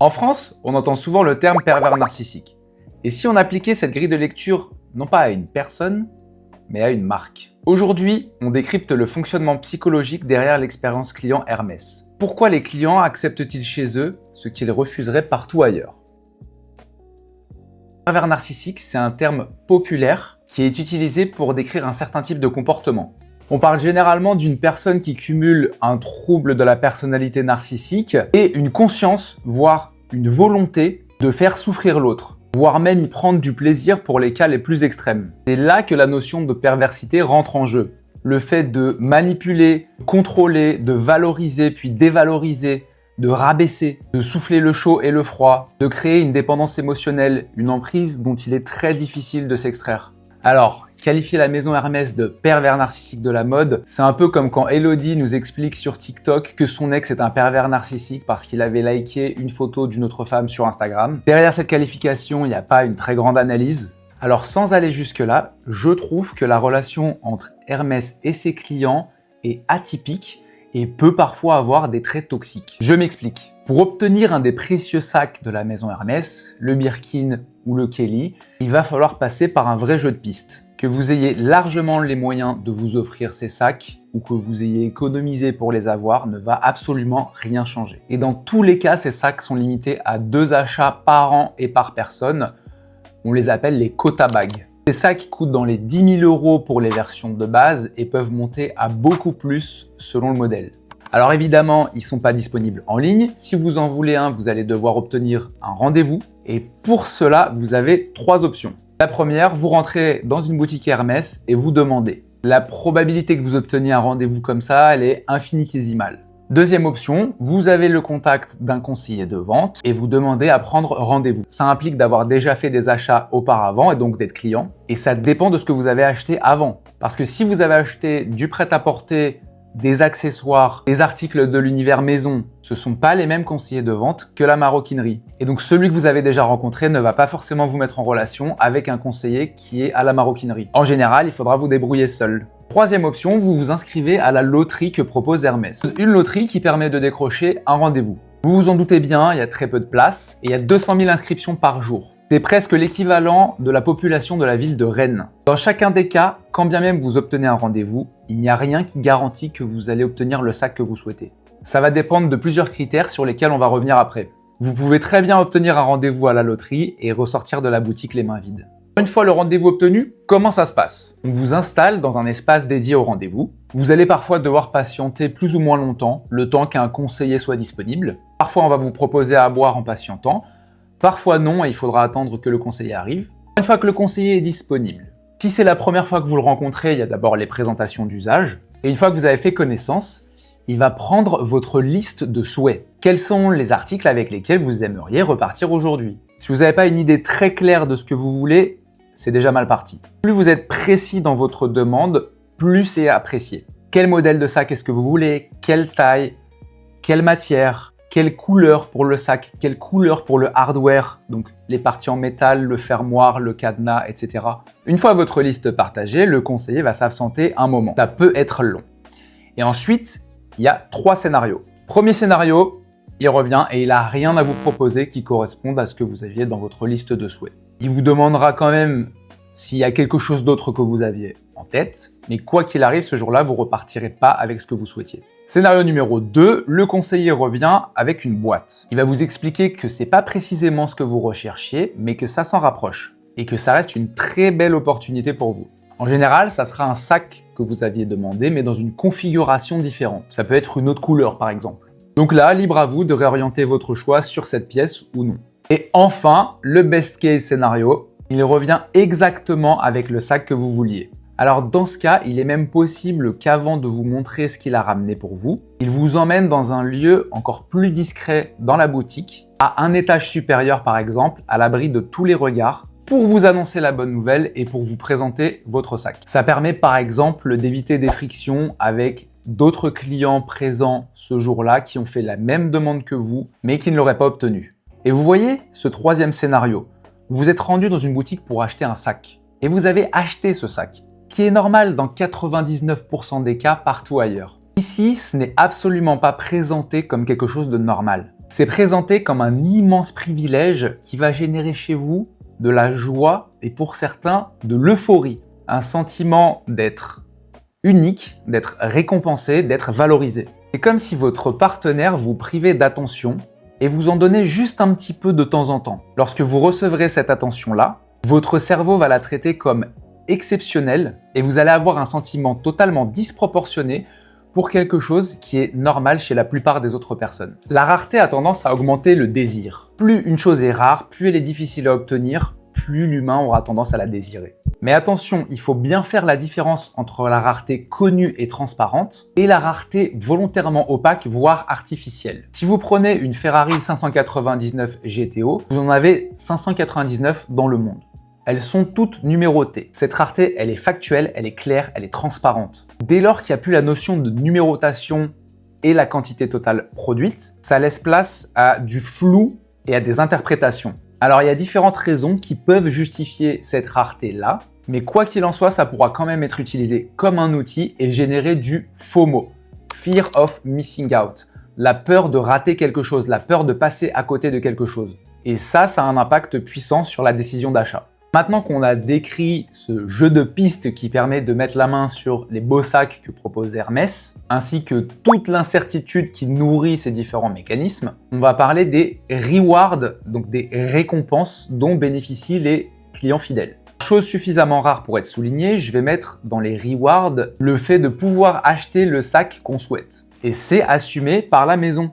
En France, on entend souvent le terme pervers narcissique. Et si on appliquait cette grille de lecture non pas à une personne, mais à une marque? Aujourd'hui, on décrypte le fonctionnement psychologique derrière l'expérience client Hermès. Pourquoi les clients acceptent-ils chez eux ce qu'ils refuseraient partout ailleurs? Pervers narcissique, c'est un terme populaire qui est utilisé pour décrire un certain type de comportement. On parle généralement d'une personne qui cumule un trouble de la personnalité narcissique et une conscience, voire une volonté de faire souffrir l'autre, voire même y prendre du plaisir pour les cas les plus extrêmes. C'est là que la notion de perversité rentre en jeu. Le fait de manipuler, contrôler, de valoriser puis dévaloriser, de rabaisser, de souffler le chaud et le froid, de créer une dépendance émotionnelle, une emprise dont il est très difficile de s'extraire. Alors, qualifier la maison Hermès de pervers narcissique de la mode, c'est un peu comme quand Elodie nous explique sur TikTok que son ex est un pervers narcissique parce qu'il avait liké une photo d'une autre femme sur Instagram. Derrière cette qualification, il n'y a pas une très grande analyse. Alors sans aller jusque-là, je trouve que la relation entre Hermès et ses clients est atypique et peut parfois avoir des traits toxiques. Je m'explique. Pour obtenir un des précieux sacs de la maison Hermès, le Birkin ou le Kelly, il va falloir passer par un vrai jeu de pistes. Que vous ayez largement les moyens de vous offrir ces sacs ou que vous ayez économisé pour les avoir ne va absolument rien changer. Et dans tous les cas, ces sacs sont limités à 2 achats par an et par personne. On les appelle les quota bags. Ces sacs coûtent dans les 10 000 € pour les versions de base et peuvent monter à beaucoup plus selon le modèle. Alors évidemment, ils ne sont pas disponibles en ligne. Si vous en voulez un, vous allez devoir obtenir un rendez-vous. Et pour cela, vous avez 3 options. La première, vous rentrez dans une boutique Hermès et vous demandez. La probabilité que vous obteniez un rendez-vous comme ça, elle est infinitésimale. Deuxième option, vous avez le contact d'un conseiller de vente et vous demandez à prendre rendez-vous. Ça implique d'avoir déjà fait des achats auparavant et donc d'être client. Et ça dépend de ce que vous avez acheté avant. Parce que si vous avez acheté du prêt-à-porter, des accessoires, des articles de l'univers maison, ce ne sont pas les mêmes conseillers de vente que la maroquinerie. Et donc celui que vous avez déjà rencontré ne va pas forcément vous mettre en relation avec un conseiller qui est à la maroquinerie. En général, il faudra vous débrouiller seul. Troisième option, vous vous inscrivez à la loterie que propose Hermès. Une loterie qui permet de décrocher un rendez-vous. Vous vous en doutez bien, il y a très peu de place et il y a 200 000 inscriptions par jour. C'est presque l'équivalent de la population de la ville de Rennes. Dans chacun des cas, quand bien même vous obtenez un rendez-vous, il n'y a rien qui garantit que vous allez obtenir le sac que vous souhaitez. Ça va dépendre de plusieurs critères sur lesquels on va revenir après. Vous pouvez très bien obtenir un rendez-vous à la loterie et ressortir de la boutique les mains vides. Une fois le rendez-vous obtenu, comment ça se passe? On vous installe dans un espace dédié au rendez-vous. Vous allez parfois devoir patienter plus ou moins longtemps, le temps qu'un conseiller soit disponible. Parfois, on va vous proposer à boire en patientant. Parfois non, et il faudra attendre que le conseiller arrive. Une fois que le conseiller est disponible, si c'est la première fois que vous le rencontrez, il y a d'abord les présentations d'usage. Et une fois que vous avez fait connaissance, il va prendre votre liste de souhaits. Quels sont les articles avec lesquels vous aimeriez repartir aujourd'hui? Si vous n'avez pas une idée très claire de ce que vous voulez, c'est déjà mal parti. Plus vous êtes précis dans votre demande, plus c'est apprécié. Quel modèle de sac est-ce que vous voulez? Quelle taille? Quelle matière? Quelle couleur pour le sac? Quelle couleur pour le hardware? Donc les parties en métal, le fermoir, le cadenas, etc. Une fois votre liste partagée, le conseiller va s'absenter un moment. Ça peut être long. Et ensuite, il y a 3 scénarios. Premier scénario, il revient et il n'a rien à vous proposer qui corresponde à ce que vous aviez dans votre liste de souhaits. Il vous demandera quand même s'il y a quelque chose d'autre que vous aviez en tête, mais quoi qu'il arrive, ce jour-là, vous ne repartirez pas avec ce que vous souhaitiez. Scénario numéro 2, le conseiller revient avec une boîte. Il va vous expliquer que c'est pas précisément ce que vous recherchiez, mais que ça s'en rapproche et que ça reste une très belle opportunité pour vous. En général, ça sera un sac que vous aviez demandé, mais dans une configuration différente. Ça peut être une autre couleur, par exemple. Donc là, libre à vous de réorienter votre choix sur cette pièce ou non. Et enfin, le best case scénario, il revient exactement avec le sac que vous vouliez. Alors dans ce cas, il est même possible qu'avant de vous montrer ce qu'il a ramené pour vous, il vous emmène dans un lieu encore plus discret dans la boutique, à un étage supérieur par exemple, à l'abri de tous les regards, pour vous annoncer la bonne nouvelle et pour vous présenter votre sac. Ça permet par exemple d'éviter des frictions avec d'autres clients présents ce jour-là qui ont fait la même demande que vous, mais qui ne l'auraient pas obtenue. Et vous voyez ce troisième scénario, vous êtes rendu dans une boutique pour acheter un sac, et vous avez acheté ce sac, qui est normal dans 99% des cas partout ailleurs. Ici, ce n'est absolument pas présenté comme quelque chose de normal. C'est présenté comme un immense privilège qui va générer chez vous de la joie et pour certains de l'euphorie, un sentiment d'être unique, d'être récompensé, d'être valorisé. C'est comme si votre partenaire vous privait d'attention et vous en donnait juste un petit peu de temps en temps. Lorsque vous recevrez cette attention-là, votre cerveau va la traiter comme exceptionnelle et vous allez avoir un sentiment totalement disproportionné pour quelque chose qui est normal chez la plupart des autres personnes. La rareté a tendance à augmenter le désir. Plus une chose est rare, plus elle est difficile à obtenir, plus l'humain aura tendance à la désirer. Mais attention, il faut bien faire la différence entre la rareté connue et transparente et la rareté volontairement opaque, voire artificielle. Si vous prenez une Ferrari 599 GTO, vous en avez 599 dans le monde. Elles sont toutes numérotées. Cette rareté, elle est factuelle, elle est claire, elle est transparente. Dès lors qu'il n'y a plus la notion de numérotation et la quantité totale produite, ça laisse place à du flou et à des interprétations. Alors il y a différentes raisons qui peuvent justifier cette rareté-là, mais quoi qu'il en soit, ça pourra quand même être utilisé comme un outil et générer du FOMO, Fear of Missing Out, la peur de rater quelque chose, la peur de passer à côté de quelque chose. Et ça a un impact puissant sur la décision d'achat. Maintenant qu'on a décrit ce jeu de pistes qui permet de mettre la main sur les beaux sacs que propose Hermès, ainsi que toute l'incertitude qui nourrit ces différents mécanismes, on va parler des rewards, donc des récompenses dont bénéficient les clients fidèles. Chose suffisamment rare pour être soulignée, je vais mettre dans les rewards le fait de pouvoir acheter le sac qu'on souhaite. Et c'est assumé par la maison.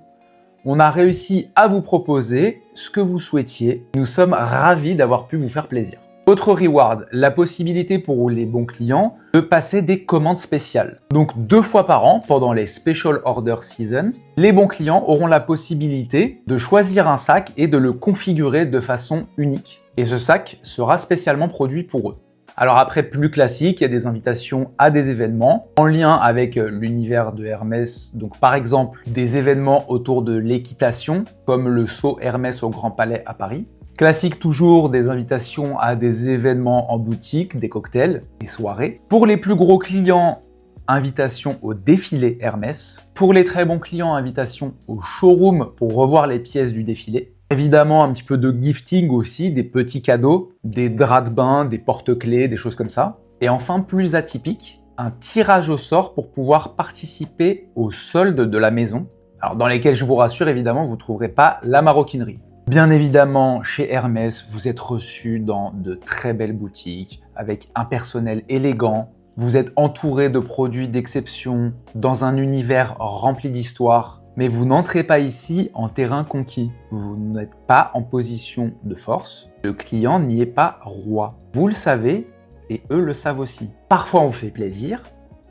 On a réussi à vous proposer ce que vous souhaitiez. Nous sommes ravis d'avoir pu vous faire plaisir. Autre reward, la possibilité pour les bons clients de passer des commandes spéciales. Donc 2 fois par an, pendant les Special Order Seasons, les bons clients auront la possibilité de choisir un sac et de le configurer de façon unique. Et ce sac sera spécialement produit pour eux. Alors après, plus classique, il y a des invitations à des événements en lien avec l'univers de Hermès. Donc par exemple, des événements autour de l'équitation, comme le saut Hermès au Grand Palais à Paris. Classique toujours, des invitations à des événements en boutique, des cocktails, des soirées. Pour les plus gros clients, invitation au défilé Hermès. Pour les très bons clients, invitation au showroom pour revoir les pièces du défilé. Évidemment, un petit peu de gifting aussi, des petits cadeaux, des draps de bain, des porte-clés, des choses comme ça. Et enfin, plus atypique, un tirage au sort pour pouvoir participer aux soldes de la maison. Alors, dans lesquels, je vous rassure, évidemment, vous ne trouverez pas la maroquinerie. Bien évidemment, chez Hermès, vous êtes reçu dans de très belles boutiques, avec un personnel élégant. Vous êtes entouré de produits d'exception, dans un univers rempli d'histoire. Mais vous n'entrez pas ici en terrain conquis. Vous n'êtes pas en position de force. Le client n'y est pas roi. Vous le savez et eux le savent aussi. Parfois on vous fait plaisir,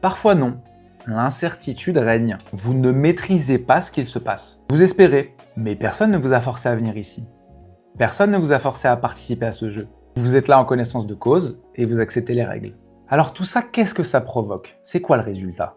parfois non. L'incertitude règne. Vous ne maîtrisez pas ce qu'il se passe. Vous espérez, mais personne ne vous a forcé à venir ici. Personne ne vous a forcé à participer à ce jeu. Vous êtes là en connaissance de cause et vous acceptez les règles. Alors tout ça, qu'est-ce que ça provoque? C'est quoi le résultat?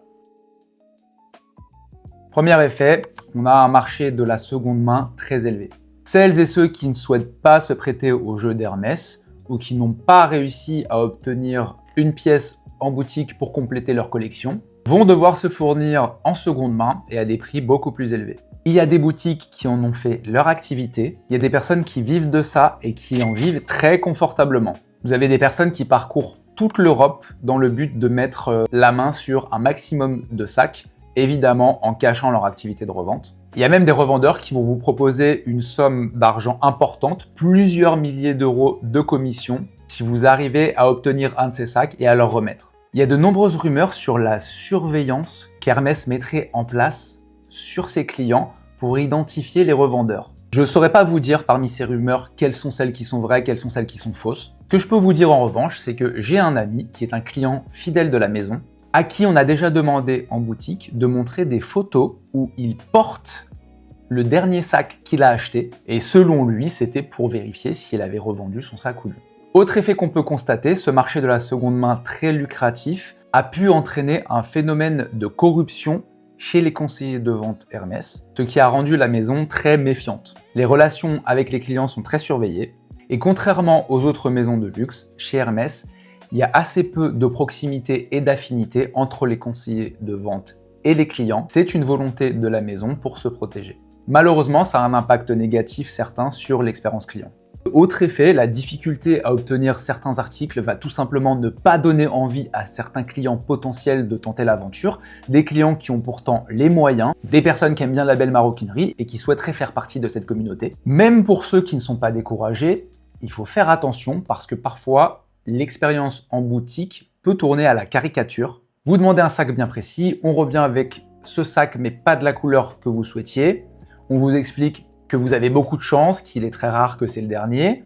Premier effet, on a un marché de la seconde main très élevé. Celles et ceux qui ne souhaitent pas se prêter au jeu d'Hermès ou qui n'ont pas réussi à obtenir une pièce en boutique pour compléter leur collection vont devoir se fournir en seconde main et à des prix beaucoup plus élevés. Il y a des boutiques qui en ont fait leur activité, il y a des personnes qui vivent de ça et qui en vivent très confortablement. Vous avez des personnes qui parcourent toute l'Europe dans le but de mettre la main sur un maximum de sacs, évidemment en cachant leur activité de revente. Il y a même des revendeurs qui vont vous proposer une somme d'argent importante, plusieurs milliers d'euros de commission, si vous arrivez à obtenir un de ces sacs et à leur remettre. Il y a de nombreuses rumeurs sur la surveillance qu'Hermès mettrait en place sur ses clients pour identifier les revendeurs. Je ne saurais pas vous dire parmi ces rumeurs quelles sont celles qui sont vraies, quelles sont celles qui sont fausses. Ce que je peux vous dire en revanche, c'est que j'ai un ami qui est un client fidèle de la maison, à qui on a déjà demandé en boutique de montrer des photos où il porte le dernier sac qu'il a acheté, et selon lui, c'était pour vérifier s'il avait revendu son sac ou non. Autre effet qu'on peut constater, ce marché de la seconde main très lucratif a pu entraîner un phénomène de corruption chez les conseillers de vente Hermès, ce qui a rendu la maison très méfiante. Les relations avec les clients sont très surveillées, et contrairement aux autres maisons de luxe, chez Hermès, il y a assez peu de proximité et d'affinité entre les conseillers de vente et les clients. C'est une volonté de la maison pour se protéger. Malheureusement, ça a un impact négatif certain sur l'expérience client. Autre effet, la difficulté à obtenir certains articles va tout simplement ne pas donner envie à certains clients potentiels de tenter l'aventure, des clients qui ont pourtant les moyens, des personnes qui aiment bien la belle maroquinerie et qui souhaiteraient faire partie de cette communauté. Même pour ceux qui ne sont pas découragés, il faut faire attention parce que parfois, l'expérience en boutique peut tourner à la caricature. Vous demandez un sac bien précis, on revient avec ce sac mais pas de la couleur que vous souhaitiez, on vous explique que vous avez beaucoup de chance, qu'il est très rare que c'est le dernier.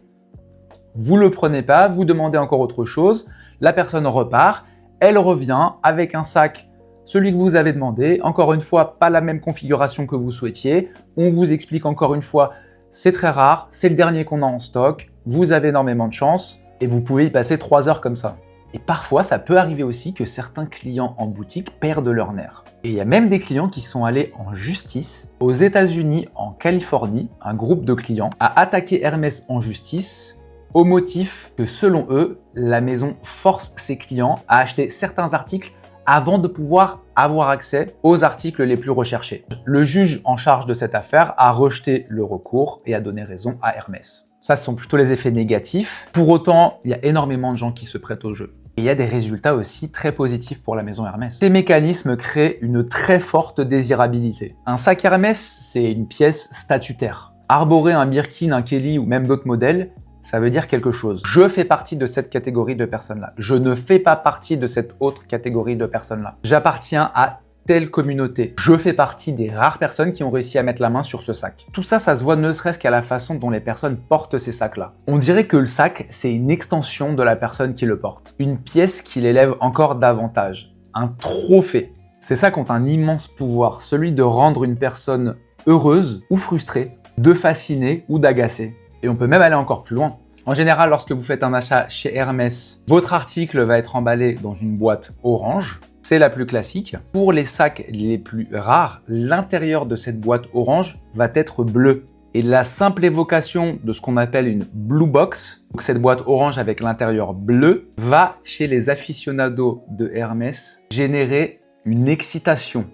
Vous le prenez pas, vous demandez encore autre chose, la personne repart, elle revient avec un sac, celui que vous avez demandé, encore une fois, pas la même configuration que vous souhaitiez, on vous explique encore une fois, c'est très rare, c'est le dernier qu'on a en stock, vous avez énormément de chance et vous pouvez y passer 3 heures comme ça. Et parfois, ça peut arriver aussi que certains clients en boutique perdent leur nerf. Et il y a même des clients qui sont allés en justice. Aux États-Unis, en Californie, un groupe de clients a attaqué Hermès en justice au motif que, selon eux, la maison force ses clients à acheter certains articles avant de pouvoir avoir accès aux articles les plus recherchés. Le juge en charge de cette affaire a rejeté le recours et a donné raison à Hermès. Ça, ce sont plutôt les effets négatifs. Pour autant, il y a énormément de gens qui se prêtent au jeu. Et il y a des résultats aussi très positifs pour la maison Hermès. Ces mécanismes créent une très forte désirabilité. Un sac Hermès, c'est une pièce statutaire. Arborer un Birkin, un Kelly ou même d'autres modèles, ça veut dire quelque chose. Je fais partie de cette catégorie de personnes-là. Je ne fais pas partie de cette autre catégorie de personnes-là. J'appartiens à telle communauté. Je fais partie des rares personnes qui ont réussi à mettre la main sur ce sac. Tout ça, ça se voit ne serait-ce qu'à la façon dont les personnes portent ces sacs-là. On dirait que le sac, c'est une extension de la personne qui le porte. Une pièce qui l'élève encore davantage. Un trophée. Ces sacs ont un immense pouvoir, celui de rendre une personne heureuse ou frustrée, de fasciner ou d'agacer. Et on peut même aller encore plus loin. En général, lorsque vous faites un achat chez Hermès, votre article va être emballé dans une boîte orange. C'est la plus classique. Pour les sacs les plus rares, l'intérieur de cette boîte orange va être bleu. Et la simple évocation de ce qu'on appelle une blue box, donc cette boîte orange avec l'intérieur bleu, va chez les aficionados de Hermès générer une excitation,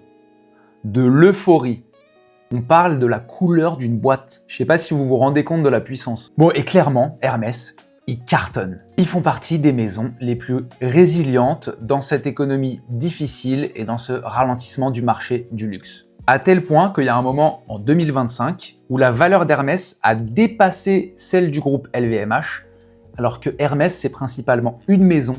de l'euphorie. On parle de la couleur d'une boîte. Je ne sais pas si vous vous rendez compte de la puissance. Bon, et clairement, Hermès, ils cartonnent. Ils font partie des maisons les plus résilientes dans cette économie difficile et dans ce ralentissement du marché du luxe. À tel point qu'il y a un moment en 2025 où la valeur d'Hermès a dépassé celle du groupe LVMH, alors que Hermès, c'est principalement une maison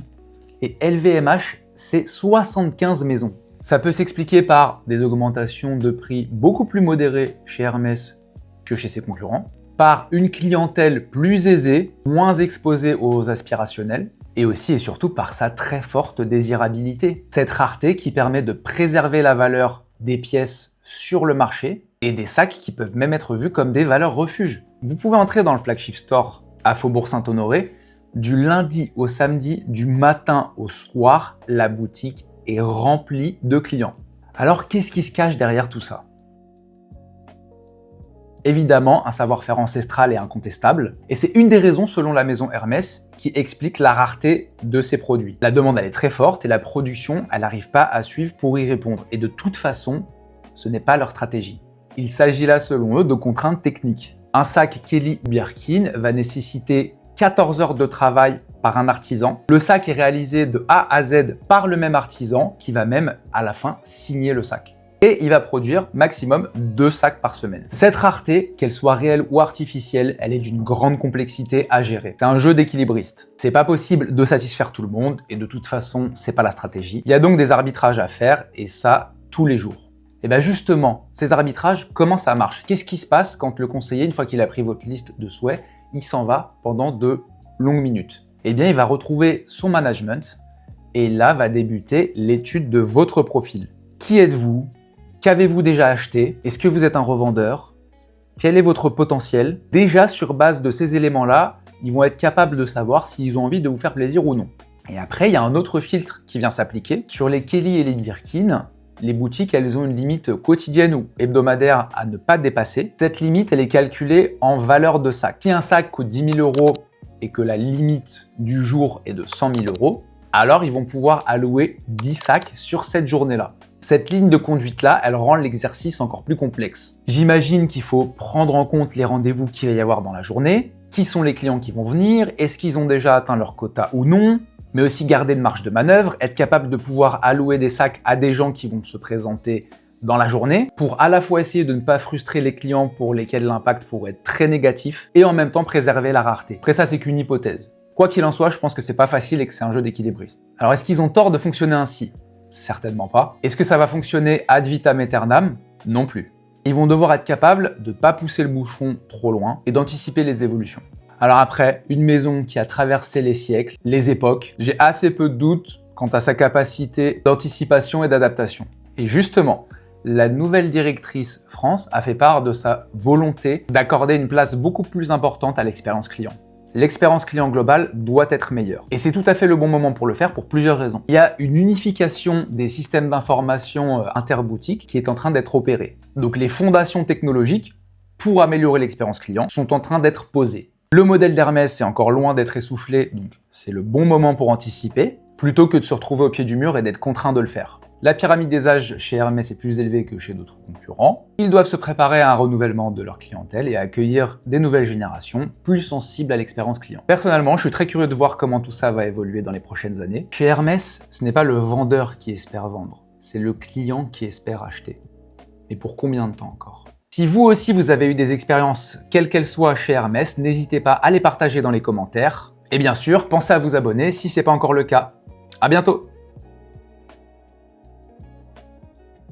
et LVMH, c'est 75 maisons. Ça peut s'expliquer par des augmentations de prix beaucoup plus modérées chez Hermès que chez ses concurrents, par une clientèle plus aisée, moins exposée aux aspirationnels, et aussi et surtout par sa très forte désirabilité. Cette rareté qui permet de préserver la valeur des pièces sur le marché et des sacs qui peuvent même être vus comme des valeurs refuges. Vous pouvez entrer dans le flagship store à Faubourg Saint-Honoré, du lundi au samedi, du matin au soir, la boutique est remplie de clients. Alors qu'est-ce qui se cache derrière tout ça ? Évidemment, un savoir-faire ancestral et incontestable, et c'est une des raisons, selon la maison Hermès, qui explique la rareté de ces produits. La demande, elle est très forte et la production, elle n'arrive pas à suivre pour y répondre. Et de toute façon, ce n'est pas leur stratégie. Il s'agit là, selon eux, de contraintes techniques. Un sac Kelly Birkin va nécessiter 14 heures de travail par un artisan. Le sac est réalisé de A à Z par le même artisan qui va même, à la fin, signer le sac. Et il va produire maximum 2 sacs par semaine. Cette rareté, qu'elle soit réelle ou artificielle, elle est d'une grande complexité à gérer. C'est un jeu d'équilibriste. C'est pas possible de satisfaire tout le monde et de toute façon, c'est pas la stratégie. Il y a donc des arbitrages à faire et ça, tous les jours. Et bien justement, ces arbitrages, comment ça marche? Qu'est-ce qui se passe quand le conseiller, une fois qu'il a pris votre liste de souhaits, il s'en va pendant de longues minutes? Eh bien, il va retrouver son management et là va débuter l'étude de votre profil. Qui êtes-vous? Qu'avez-vous déjà acheté? Est-ce que vous êtes un revendeur? Quel est votre potentiel? Déjà, sur base de ces éléments-là, ils vont être capables de savoir s'ils ont envie de vous faire plaisir ou non. Et après, il y a un autre filtre qui vient s'appliquer. Sur les Kelly et les Birkin, les boutiques, elles ont une limite quotidienne ou hebdomadaire à ne pas dépasser. Cette limite, elle est calculée en valeur de sac. Si un sac coûte 10 000 € et que la limite du jour est de 100 000 €, alors ils vont pouvoir allouer 10 sacs sur cette journée-là. Cette ligne de conduite-là, elle rend l'exercice encore plus complexe. J'imagine qu'il faut prendre en compte les rendez-vous qu'il va y avoir dans la journée, qui sont les clients qui vont venir, est-ce qu'ils ont déjà atteint leur quota ou non, mais aussi garder une marge de manœuvre, être capable de pouvoir allouer des sacs à des gens qui vont se présenter dans la journée, pour à la fois essayer de ne pas frustrer les clients pour lesquels l'impact pourrait être très négatif, et en même temps préserver la rareté. Après ça, c'est qu'une hypothèse. Quoi qu'il en soit, je pense que c'est pas facile et que c'est un jeu d'équilibriste. Alors est-ce qu'ils ont tort de fonctionner ainsi? Certainement pas. Est-ce que ça va fonctionner ad vitam aeternam? Non plus. Ils vont devoir être capables de ne pas pousser le bouchon trop loin et d'anticiper les évolutions. Alors après, une maison qui a traversé les siècles, les époques, j'ai assez peu de doutes quant à sa capacité d'anticipation et d'adaptation. Et justement, la nouvelle directrice France a fait part de sa volonté d'accorder une place beaucoup plus importante à l'expérience client. L'expérience client globale doit être meilleure. Et c'est tout à fait le bon moment pour le faire pour plusieurs raisons. Il y a une unification des systèmes d'information interboutiques qui est en train d'être opérée. Donc les fondations technologiques pour améliorer l'expérience client sont en train d'être posées. Le modèle d'Hermès est encore loin d'être essoufflé, donc c'est le bon moment pour anticiper, plutôt que de se retrouver au pied du mur et d'être contraint de le faire. La pyramide des âges chez Hermès est plus élevée que chez d'autres concurrents. Ils doivent se préparer à un renouvellement de leur clientèle et à accueillir des nouvelles générations plus sensibles à l'expérience client. Personnellement, je suis très curieux de voir comment tout ça va évoluer dans les prochaines années. Chez Hermès, ce n'est pas le vendeur qui espère vendre, c'est le client qui espère acheter. Et pour combien de temps encore? Si vous aussi vous avez eu des expériences, quelles qu'elles soient chez Hermès, n'hésitez pas à les partager dans les commentaires. Et bien sûr, pensez à vous abonner si ce n'est pas encore le cas. À bientôt!